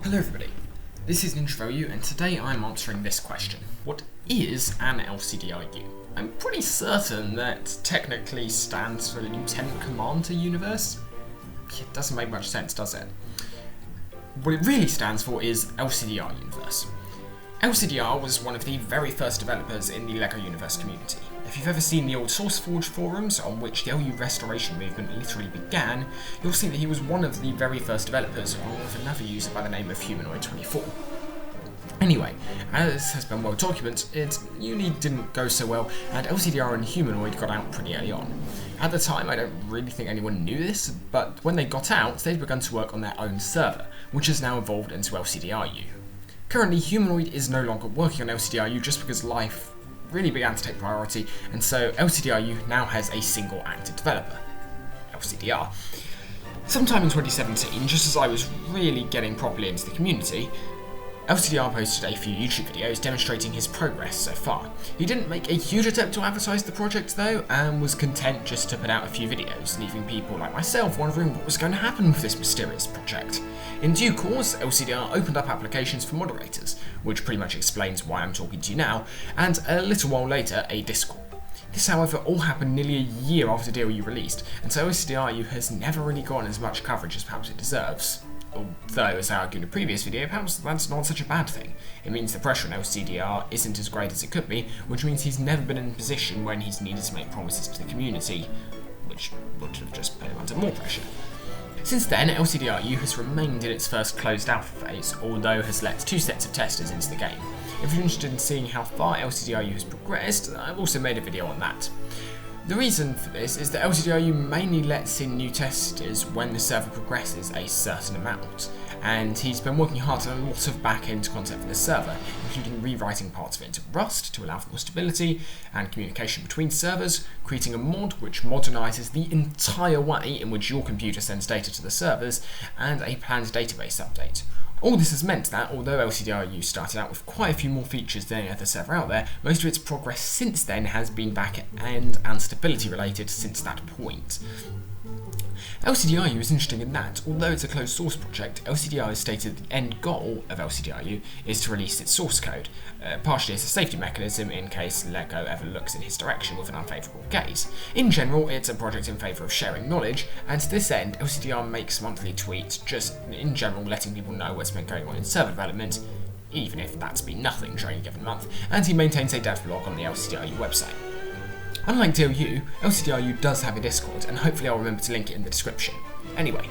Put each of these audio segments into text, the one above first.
Hello everybody, this is lcdrU and today I'm answering this question. What is an lcdrU? I'm pretty certain that technically stands for Lieutenant Commander Universe. It doesn't make much sense, does it? What it really stands for is LCDR Universe. LCDR was one of the very first developers in the LEGO Universe community. If you've ever seen the old SourceForge forums on which the LU restoration movement literally began, you'll see that he was one of the very first developers, along with another user by the name of Humanoid24. Anyway, as has been well documented, Uni didn't go so well, and LCDR and Humanoid got out pretty early on. At the time, I don't really think anyone knew this, but when they got out, they'd begun to work on their own server, which has now evolved into lcdrU. Currently, Humanoid is no longer working on lcdrU just because life really began to take priority, and so lcdrU now has a single active developer, LCDR. Sometime in 2017, just as I was really getting properly into the community, LCDR posted a few YouTube videos demonstrating his progress so far. He didn't make a huge attempt to advertise the project though, and was content just to put out a few videos, leaving people like myself wondering what was going to happen with this mysterious project. In due course, LCDR opened up applications for moderators, which pretty much explains why I'm talking to you now, and a little while later, a Discord. This, however, all happened nearly a year after DLU released, and so LCDRU has never really gotten as much coverage as perhaps it deserves. Although, as I argued in a previous video, perhaps that's not such a bad thing. It means the pressure on LCDR isn't as great as it could be, which means he's never been in a position when he's needed to make promises to the community, which would have just put him under more pressure. Since then, lcdrU has remained in its first closed alpha phase, although has let 2 sets of testers into the game. If you're interested in seeing how far lcdrU has progressed, I've also made a video on that. The reason for this is that LCDRU mainly lets in new testers when the server progresses a certain amount, and he's been working hard on a lot of back-end content for the server, including rewriting parts of it into Rust to allow for more stability and communication between servers, creating a mod which modernises the entire way in which your computer sends data to the servers, and a planned database update. All this has meant that, although LCDRU started out with quite a few more features than any other server out there, most of its progress since then has been back-end and stability related since that point. LCDRU is interesting in that, although it's a closed source project, LCDR has stated the end goal of LCDRU is to release its source code, partially as a safety mechanism in case LEGO ever looks in his direction with an unfavourable gaze. In general, it's a project in favour of sharing knowledge, and to this end, LCDR makes monthly tweets, just in general letting people know what's been going on in server development, even if that's been nothing during a given month, and he maintains a dev blog on the LCDRU website. Unlike DLU, LCDRU does have a Discord, and hopefully I'll remember to link it in the description. Anyway,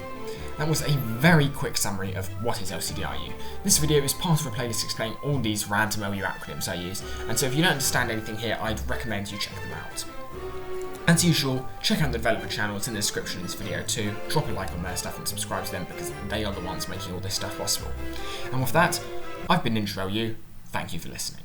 that was a very quick summary of what is LCDRU. This video is part of a playlist explaining all these random LU acronyms I use, and so if you don't understand anything here, I'd recommend you check them out. As usual, check out the developer channels in the description of this video too, drop a like on their stuff and subscribe to them because they are the ones making all this stuff possible. And with that, I've been lcdrU, thank you for listening.